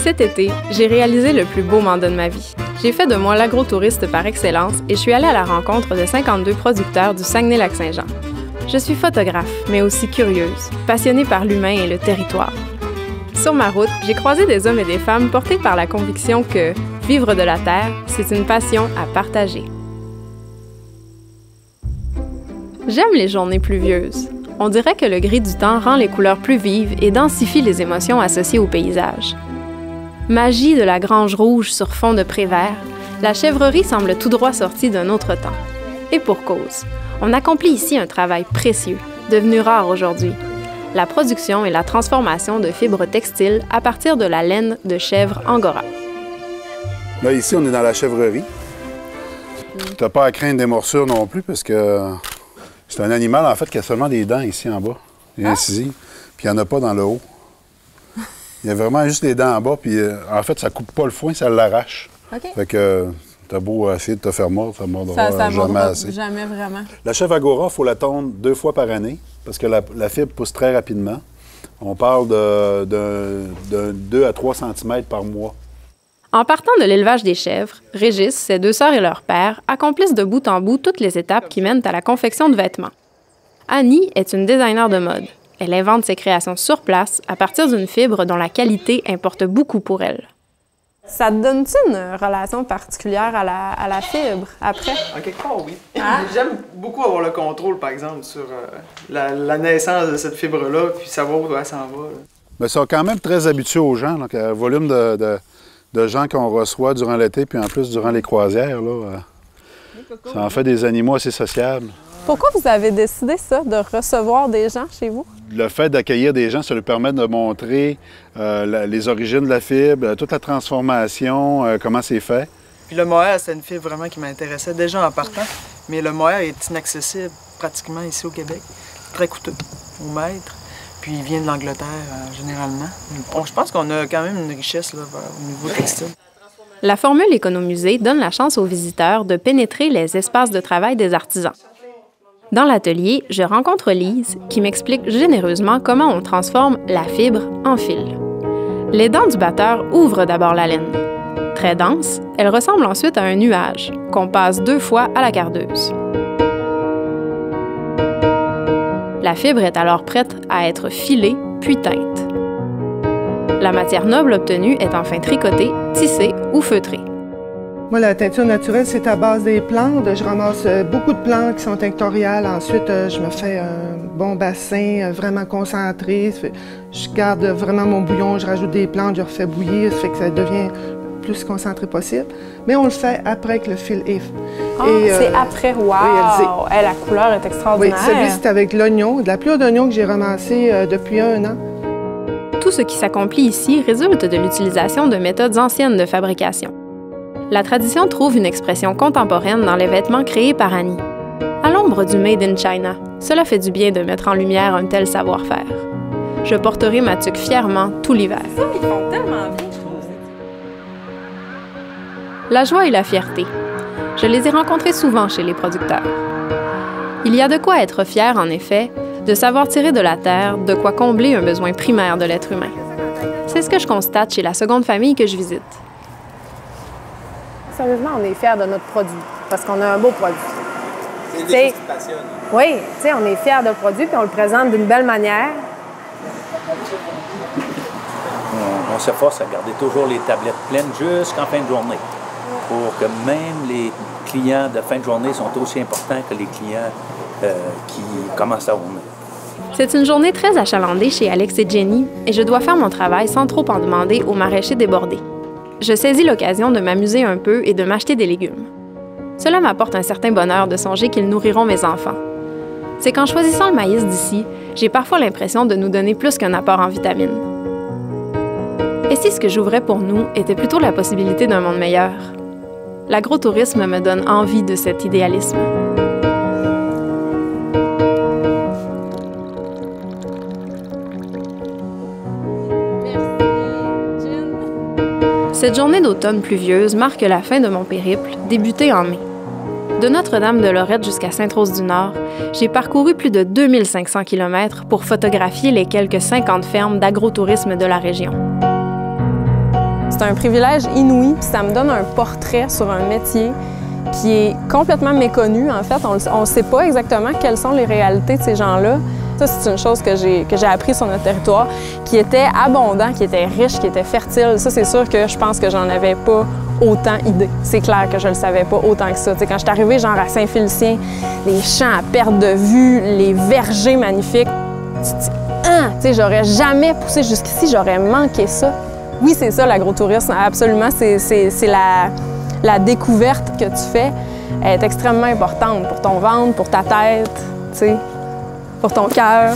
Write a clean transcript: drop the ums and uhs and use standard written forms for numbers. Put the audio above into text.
Cet été, j'ai réalisé le plus beau mandat de ma vie. J'ai fait de moi l'agrotouriste par excellence et je suis allée à la rencontre de 52 producteurs du Saguenay-Lac-Saint-Jean. Je suis photographe, mais aussi curieuse, passionnée par l'humain et le territoire. Sur ma route, j'ai croisé des hommes et des femmes portés par la conviction que vivre de la terre, c'est une passion à partager. J'aime les journées pluvieuses. On dirait que le gris du temps rend les couleurs plus vives et densifie les émotions associées au paysage. Magie de la grange rouge sur fond de pré vert, la chèvrerie semble tout droit sortie d'un autre temps. Et pour cause, on accomplit ici un travail précieux, devenu rare aujourd'hui. La production et la transformation de fibres textiles à partir de la laine de chèvre angora. Là, ici, on est dans la chèvrerie. Tu n'as pas à craindre des morsures non plus parce que c'est un animal, en fait, qui a seulement des dents ici en bas, des incisives, puis il n'y en a pas dans le haut. Il y a vraiment juste les dents en bas, puis en fait, ça coupe pas le foin, ça l'arrache. OK. Fait que t'as beau essayer de te faire mordre, ça ne mordra jamais assez. Jamais vraiment. La chèvre angora, il faut la tondre 2 fois par année, parce que la fibre pousse très rapidement. On parle de 2 à 3 cm par mois. En partant de l'élevage des chèvres, Régis, ses 2 sœurs et leur père accomplissent de bout en bout toutes les étapes qui mènent à la confection de vêtements. Annie est une designer de mode. Elle invente ses créations sur place à partir d'une fibre dont la qualité importe beaucoup pour elle. Ça te donne-tu une relation particulière à la fibre après? En quelque part, oui. J'aime beaucoup avoir le contrôle, par exemple, sur la naissance de cette fibre-là, puis savoir où elle s'en va. Bien, ils sont quand même très habitués aux gens. Donc, le volume de gens qu'on reçoit durant l'été, puis en plus durant les croisières, là, ça en fait des animaux assez sociables. Pourquoi vous avez décidé ça, de recevoir des gens chez vous? Le fait d'accueillir des gens, ça lui permet de montrer les origines de la fibre, toute la transformation, comment c'est fait. Puis le mohair, c'est une fibre vraiment qui m'intéressait déjà en partant, mais le mohair est inaccessible pratiquement ici au Québec. Très coûteux au mètre, puis il vient de l'Angleterre généralement. Bon, je pense qu'on a quand même une richesse là, au niveau textile. La formule économusée donne la chance aux visiteurs de pénétrer les espaces de travail des artisans. Dans l'atelier, je rencontre Lise qui m'explique généreusement comment on transforme la fibre en fil. Les dents du batteur ouvrent d'abord la laine. Très dense, elle ressemble ensuite à un nuage qu'on passe 2 fois à la cardeuse. La fibre est alors prête à être filée puis teinte. La matière noble obtenue est enfin tricotée, tissée ou feutrée. Moi, la teinture naturelle, c'est à base des plantes. Je ramasse beaucoup de plantes qui sont tinctoriales. Ensuite, je me fais un bon bassin vraiment concentré. Je garde vraiment mon bouillon, je rajoute des plantes, je refais bouillir, ça fait que ça devient le plus concentré possible. Mais on le fait après que le fil est... c'est après, wow! Oui, la couleur est extraordinaire. Oui, celui, c'est avec l'oignon, de la pluie d'oignon que j'ai ramassé depuis 1 an. Tout ce qui s'accomplit ici résulte de l'utilisation de méthodes anciennes de fabrication. La tradition trouve une expression contemporaine dans les vêtements créés par Annie. À l'ombre du Made in China, cela fait du bien de mettre en lumière un tel savoir-faire. Je porterai ma tuque fièrement tout l'hiver. Ça, ils font tellement bien, je trouve. La joie et la fierté. Je les ai rencontrés souvent chez les producteurs. Il y a de quoi être fier, en effet, de savoir tirer de la terre, de quoi combler un besoin primaire de l'être humain. C'est ce que je constate chez la seconde famille que je visite. Sérieusement, on est fiers de notre produit, parce qu'on a un beau produit. C'est des choses qui passionnent. Oui, tu sais, on est fiers de le produit, puis on le présente d'une belle manière. On s'efforce à garder toujours les tablettes pleines jusqu'en fin de journée, pour que même les clients de fin de journée sont aussi importants que les clients qui commencent la journée. C'est une journée très achalandée chez Alex et Jenny, et je dois faire mon travail sans trop en demander aux maraîchers débordés. Je saisis l'occasion de m'amuser un peu et de m'acheter des légumes. Cela m'apporte un certain bonheur de songer qu'ils nourriront mes enfants. C'est qu'en choisissant le maïs d'ici, j'ai parfois l'impression de nous donner plus qu'un apport en vitamines. Et si ce que j'ouvrais pour nous était plutôt la possibilité d'un monde meilleur? L'agrotourisme me donne envie de cet idéalisme. Cette journée d'automne pluvieuse marque la fin de mon périple, débuté en mai. De Notre-Dame-de-Lorette jusqu'à Sainte-Rose-du-Nord, j'ai parcouru plus de 2500 km pour photographier les quelques 50 fermes d'agrotourisme de la région. un privilège inouï, puis ça me donne un portrait sur un métier qui est complètement méconnu, en fait. On ne sait pas exactement quelles sont les réalités de ces gens-là. Ça, c'est une chose que j'ai appris sur notre territoire, qui était abondant, qui était riche, qui était fertile. Ça, c'est sûr que je pense que j'en avais pas autant idée. C'est clair que je le savais pas autant que ça. T'sais, quand je suis arrivée genre à Saint-Félicien, les champs à perte de vue, les vergers magnifiques, tu te dis, ah, tu sais, j'aurais jamais poussé jusqu'ici, j'aurais manqué ça. Oui, c'est ça, l'agrotourisme, absolument. C'est la découverte que tu fais est extrêmement importante pour ton ventre, pour ta tête, tu sais, pour ton cœur.